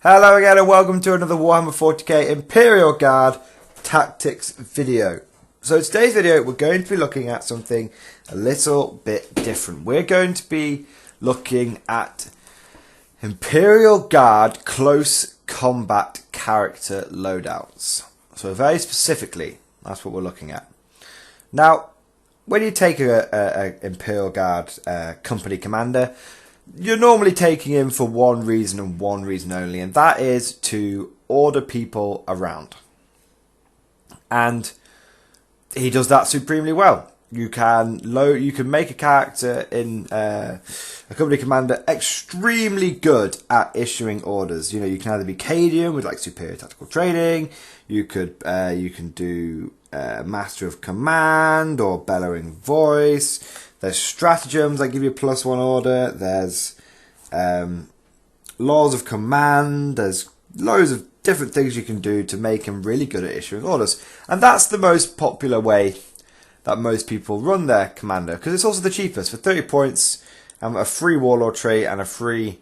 Hello again and welcome to another Warhammer 40k Imperial Guard tactics video. So in today's video we're going to be looking at something a little bit different. We're going to be looking at Imperial Guard close combat character loadouts. So very specifically, that's what we're looking at. Now, when you take a Imperial Guard company commander, you're normally taking him for one reason and one reason only, and that is to order people around. And he does that supremely well. You can make a character in a company commander extremely good at issuing orders. You know, you can either be Cadian with like superior tactical training. You can do Master of Command or Bellowing Voice. There's stratagems that give you a +1 order. There's laws of command. There's loads of different things you can do to make him really good at issuing orders. And that's the most popular way that most people run their commander, because it's also the cheapest. For 30 points and a free warlord trait and a free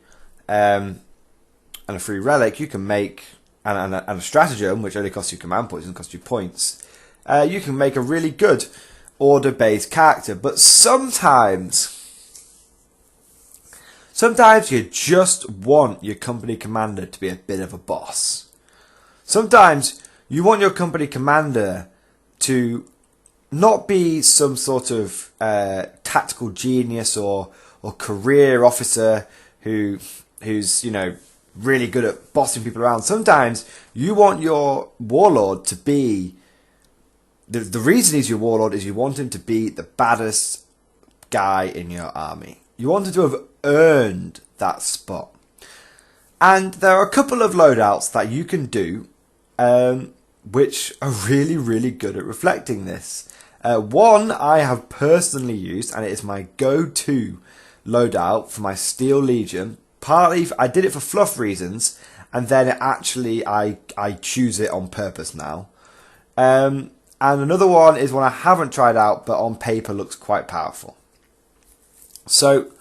relic, you can make and a stratagem which only costs you command points and costs you points. You can make a really good order-based character, but sometimes you just want your company commander to be a bit of a boss. Sometimes you want your company commander to not be some sort of tactical genius or career officer who's really good at bossing people around. Sometimes you want your warlord to be the reason he's your warlord is you want him to be the baddest guy in your army. You want him to have earned that spot. And there are a couple of loadouts that you can do which are really, really good at reflecting this. One I have personally used, and it is my go-to loadout for my Steel Legion. Partly, I did it for fluff reasons, and then I choose it on purpose now. And another one is one I haven't tried out, but on paper looks quite powerful. So,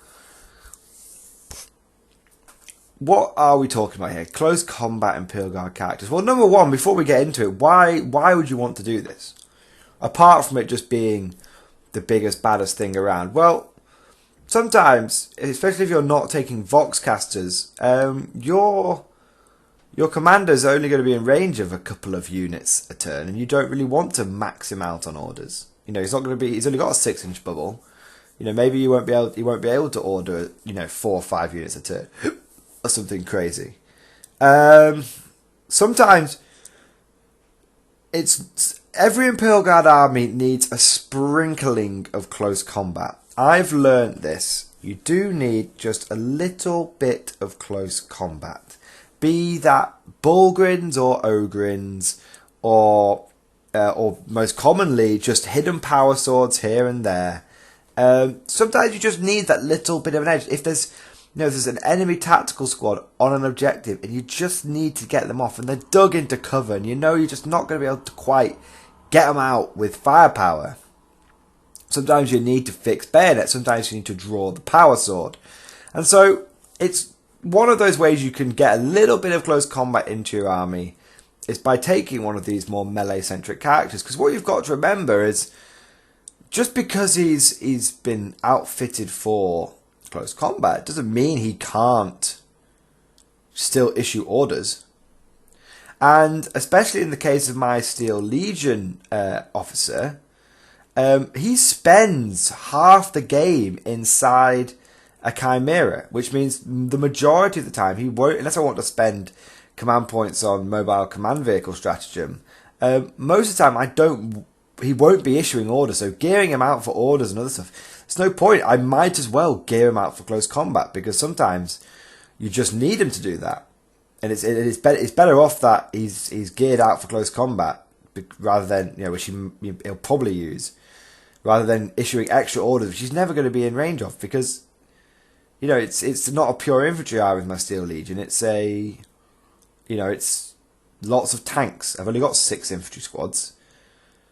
what are we talking about here? Close combat Imperial Guard characters. Well, number one, before we get into it, why would you want to do this? Apart from it just being the biggest, baddest thing around. Well, sometimes, especially if you're not taking Voxcasters, your commander's only going to be in range of a couple of units a turn, and you don't really want to max him out on orders. You know, he's only got a 6-inch bubble. You know, maybe he won't be able to order 4 or 5 units a turn or something crazy. Sometimes every Imperial Guard army needs a sprinkling of close combat. I've learned this. You do need just a little bit of close combat. Be that Bulgrins or Ogrins, or most commonly just hidden power swords here and there. Sometimes you just need that little bit of an edge. If there's an enemy tactical squad on an objective and you just need to get them off and they're dug into cover and you're just not going to be able to quite get them out with firepower. Sometimes you need to fix bayonet. Sometimes you need to draw the power sword. And so it's one of those ways you can get a little bit of close combat into your army is by taking one of these more melee-centric characters. Because what you've got to remember is just because he's been outfitted for close combat doesn't mean he can't still issue orders. And especially in the case of my Steel Legion officer, he spends half the game inside a Chimera, which means the majority of the time he won't, unless I want to spend command points on mobile command vehicle stratagem, most of the time he won't be issuing orders, so gearing him out for orders and other stuff, there's no point. I might as well gear him out for close combat, because sometimes you just need him to do that. And it's better off that he's geared out for close combat, rather than, which he'll probably use, rather than issuing extra orders, which he's never going to be in range of, because it's not a pure infantry army with my Steel Legion. It's it's lots of tanks. I've only got 6 infantry squads,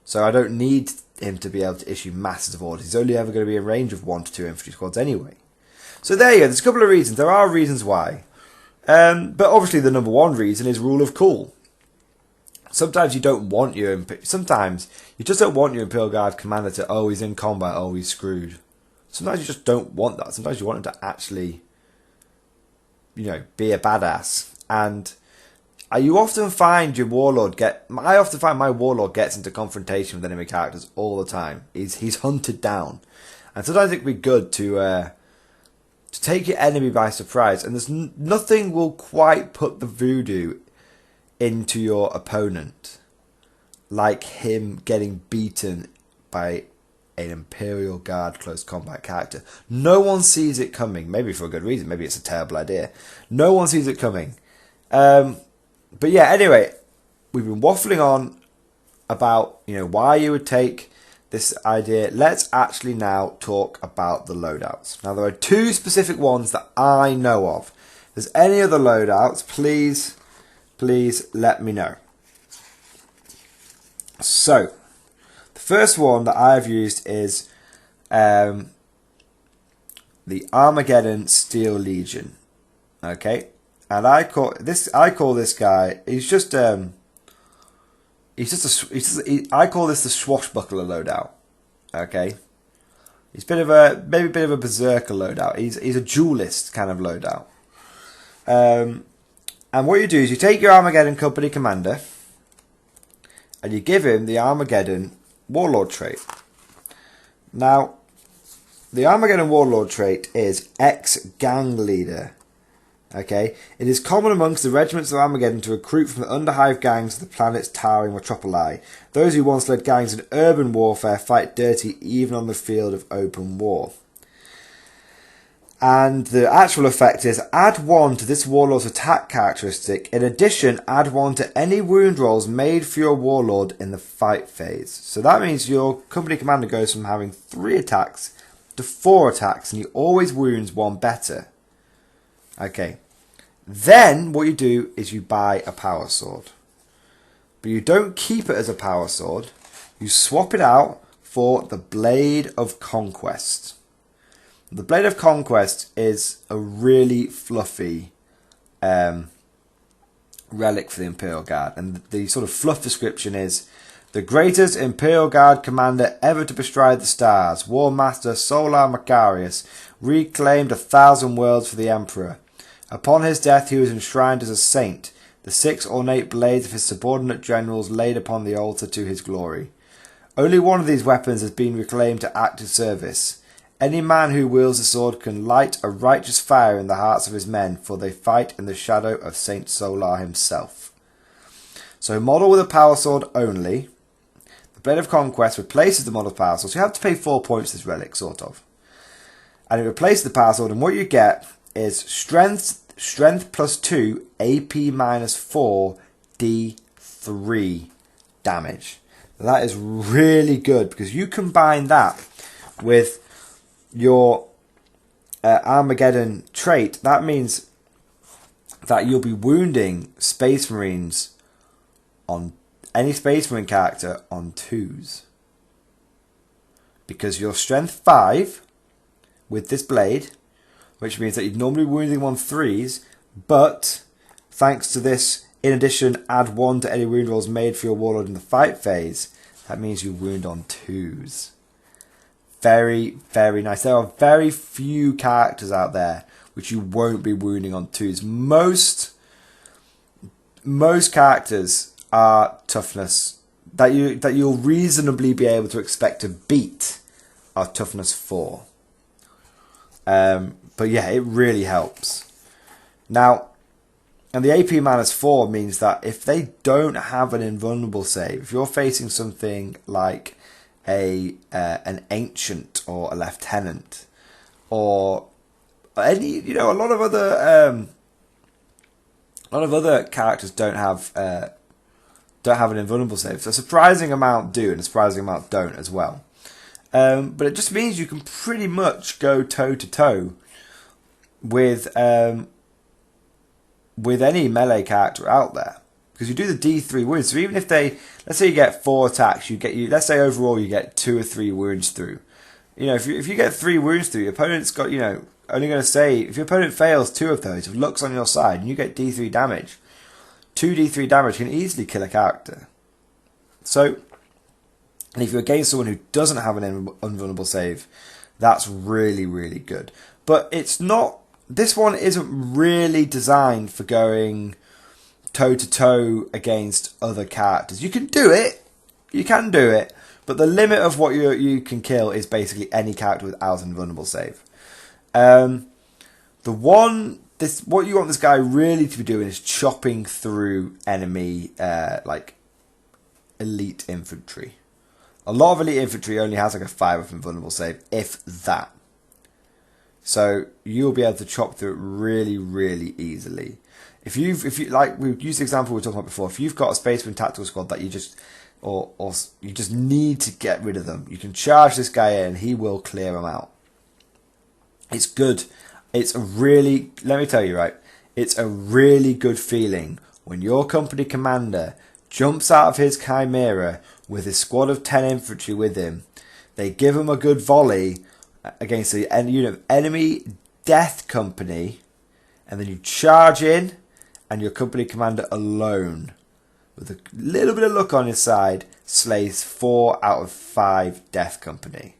so I don't need him to be able to issue masses of orders. He's only ever going to be in range of 1 to 2 infantry squads anyway. So there you go. There's a couple of reasons. There are reasons why. But obviously the number one reason is rule of cool. Sometimes you don't want your... Sometimes you just don't want your Imperial Guard commander to, oh, he's in combat, oh, he's screwed. Sometimes you just don't want that. Sometimes you want him to actually, you know, be a badass. And you often find your Warlord I often find my Warlord gets into confrontation with enemy characters all the time. He's hunted down. And sometimes it can be good to take your enemy by surprise. And there's nothing will quite put the voodoo into your opponent like him getting beaten by an Imperial Guard close combat character. No one sees it coming. Maybe for a good reason. Maybe it's a terrible idea. No one sees it coming. But yeah, anyway, we've been waffling on about, you know, why you would take this idea. Let's actually now talk about the loadouts. Now, there are two specific ones that I know of. If there's any other loadouts, please let me know. So, the first one that I've used is the Armageddon Steel Legion. Okay, and I call this guy. I call this the swashbuckler loadout. Okay, he's maybe a bit of a berserker loadout. He's a duelist kind of loadout. And what you do is you take your Armageddon company commander and you give him the Armageddon Warlord trait. Now, the Armageddon Warlord trait is ex-gang leader. Okay, it is common amongst the regiments of Armageddon to recruit from the underhive gangs of the planet's towering metropoli. Those who once led gangs in urban warfare fight dirty even on the field of open war. And the actual effect is add 1 to this Warlord's attack characteristic. In addition, add 1 to any wound rolls made for your Warlord in the fight phase. So that means your company commander goes from having 3 attacks to 4 attacks, and he always wounds 1 better. Okay. Then what you do is you buy a power sword. But you don't keep it as a power sword. You swap it out for the Blade of Conquest. The Blade of Conquest is a really fluffy relic for the Imperial Guard. And the sort of fluff description is the greatest Imperial Guard commander ever to bestride the stars, War Master Solar Macarius, reclaimed 1,000 worlds for the Emperor. Upon his death he was enshrined as a saint, the 6 ornate blades of his subordinate generals laid upon the altar to his glory. Only one of these weapons has been reclaimed to active service. Any man who wields the sword can light a righteous fire in the hearts of his men, for they fight in the shadow of Saint Solar himself. So model with a power sword only. The Blade of Conquest replaces the model power sword, so you have to pay 4 points for this relic, sort of. And it replaces the power sword, and what you get is strength plus 2, AP minus 4, D3 damage. Now that is really good, because you combine that with your Armageddon trait. That means that you'll be wounding Space Marines on any Space Marine character on 2s. Because you're strength 5 with this blade, which means that you'd normally be wounding on 3s, but thanks to this, in addition, add 1 to any wound rolls made for your Warlord in the fight phase. That means you wound on 2s. Very, very nice. There are very few characters out there which you won't be wounding on 2s. Most characters are toughness that you'll reasonably be able to expect to beat are toughness 4. But yeah, it really helps. Now, and the AP minus 4 means that if they don't have an invulnerable save, if you're facing something like an ancient or a lieutenant, or any, a lot of other characters don't have an invulnerable save. So a surprising amount do, and a surprising amount don't as well. But it just means you can pretty much go toe to toe with any melee character out there, because you do the D3 wounds. So even if let's say you get 4 attacks, let's say overall you get 2 or 3 wounds through. If you get 3 wounds through, your opponent's got only going to say, if your opponent fails 2 of those, if luck's on your side, and you get D3 damage, 2d3 damage can easily kill a character. So, and if you're against someone who doesn't have an invulnerable save, that's really, really good. But it's not, this one isn't really designed for going toe-to-toe against other characters. You can do it, but the limit of what you can kill is basically any character without an invulnerable save. What you want this guy really to be doing is chopping through enemy like elite infantry. A lot of elite infantry only has like a 5 of invulnerable save, if that. So you'll be able to chop through it really, really easily. If you like, we used the example we were talking about before. If you've got a Space Marine tactical squad that you just or you just need to get rid of them, you can charge this guy in and he will clear them out. It's good. It's a really, let me tell you, right, it's a really good feeling when your company commander jumps out of his Chimera with his squad of 10 infantry with him. They give him a good volley against the enemy death company, and then you charge in, and your company commander alone, with a little bit of luck on his side, slays 4 out of 5 death company.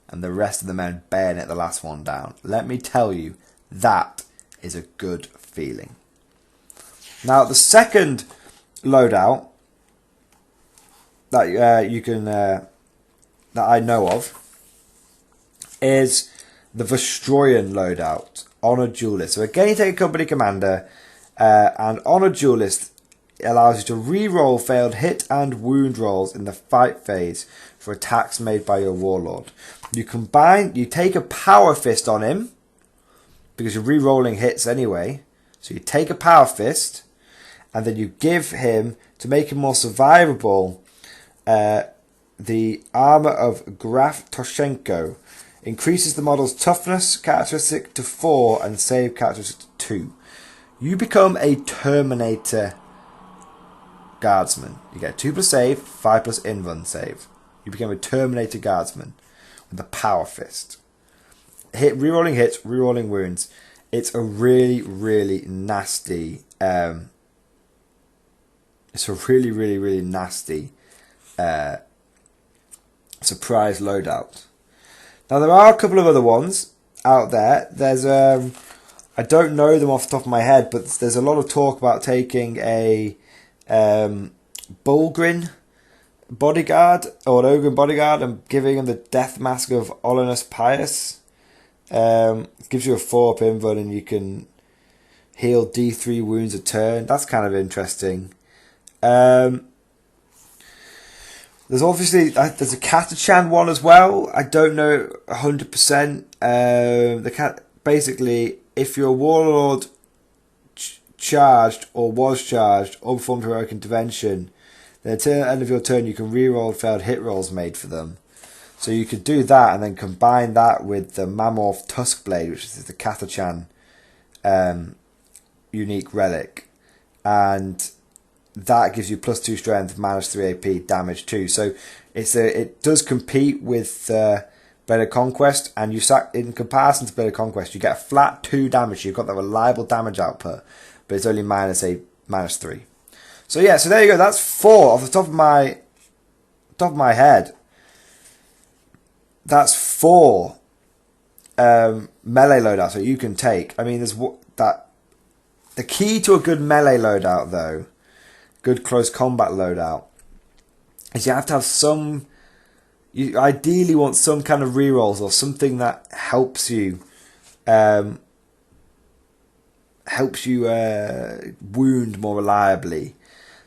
And the rest of the men bayonet the last one down. Let me tell you, that is a good feeling. Now, the second loadout that you can that I know of is the Vostroyan loadout on a duelist. So again, you take a company commander, and on a duelist, it allows you to re-roll failed hit and wound rolls in the fight phase for attacks made by your warlord. You take a power fist on him, because you're re-rolling hits anyway. So you take a power fist, and then you give him, to make him more survivable, the armor of Graf Toshenko. Increases the model's toughness characteristic to 4 and save characteristic to 2. You become a Terminator guardsman. You get 2 plus save, 5 plus invuln save. You become a Terminator guardsman with a power fist. Rerolling hits, rerolling wounds. It's a really, really nasty. It's a really, really, really nasty surprise loadout. Now there are a couple of other ones out there. There's I don't know them off the top of my head, but there's a lot of talk about taking a Bulgrin bodyguard or an Ogren bodyguard and giving him the death mask of Olinus Pius. It gives you a 4-up invuln and you can heal D3 wounds a turn. That's kind of interesting. There's obviously there's a Catachan one as well. I don't know 100%. Basically, if your warlord charged or was charged or performed heroic intervention, then at the end of your turn you can re-roll failed hit rolls made for them. So you could do that and then combine that with the Mammoth Tuskblade, which is the Catachan unique relic, and that gives you +2 strength, -3 AP, damage 2. So it does compete with Blade of Conquest, and in comparison to Blade of Conquest, you get a flat 2 damage. You've got that reliable damage output, but it's only -3. So yeah, so there you go. That's 4 off the top of my head. That's 4 melee loadouts that you can take. I mean, the key to a good melee loadout, though, good close combat loadout, is you have to have some. You ideally want some kind of rerolls or something that helps you wound more reliably.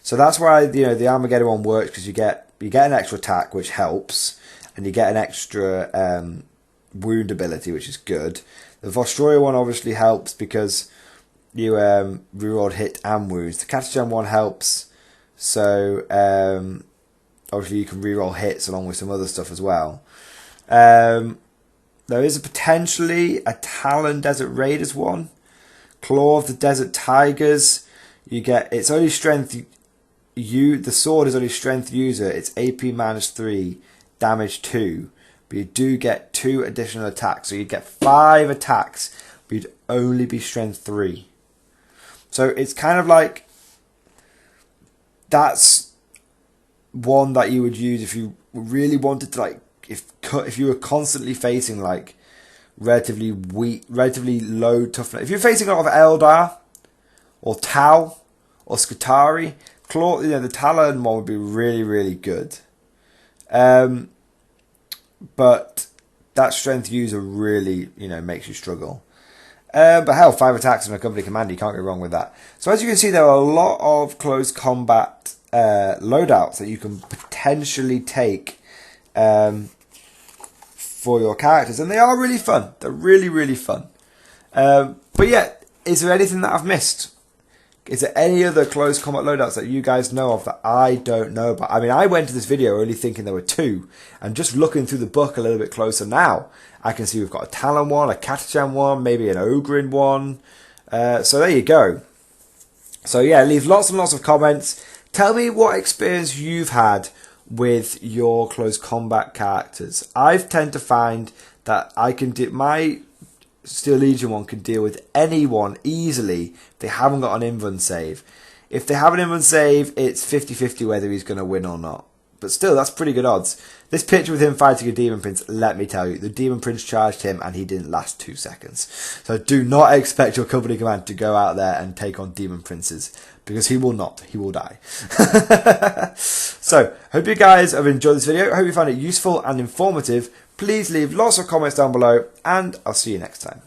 So that's why the Armageddon one works, because you get an extra attack, which helps, and you get an extra wound ability, which is good. The Vostroya one obviously helps because you reroll hit and wounds. The Catachan one helps, so obviously you can reroll hits along with some other stuff as well. There is potentially a Talon Desert Raiders one. Claw of the Desert Tigers. It's only strength. The sword is only strength user. It's AP -3, damage 2, but you do get 2 additional attacks. So you'd get 5 attacks, but you'd only be strength 3. So it's kind of like, that's one that you would use if you really wanted to, like, if you were constantly facing like relatively weak, relatively low toughness. If you're facing a lot of Eldar or Tau or Skitarii, Claw, the Talon one would be really, really good. But that strength user really, makes you struggle. But hell, 5 attacks on a company commander, you can't go wrong with that. So as you can see, there are a lot of close combat loadouts that you can potentially take for your characters, and they are really fun. They're really, really fun. But yeah, is there anything that I've missed? Is there any other close combat loadouts that you guys know of that I don't know about? I mean, I went to this video only thinking there were 2, and just looking through the book a little bit closer now, I can see we've got a Talon one, a Catachan one, maybe an Ogrin one. So there you go. So yeah, leave lots and lots of comments. Tell me what experience you've had with your close combat characters. I tend to find that I can do my Steel Legion one can deal with anyone easily if they haven't got an invuln save. If they have an invuln save, it's 50-50 whether he's going to win or not. But still, that's pretty good odds. This picture with him fighting a Demon Prince, let me tell you, the Demon Prince charged him and he didn't last 2 seconds. So do not expect your company command to go out there and take on Demon Princes, because he will not. He will die. So, hope you guys have enjoyed this video. I hope you found it useful and informative. Please leave lots of comments down below, and I'll see you next time.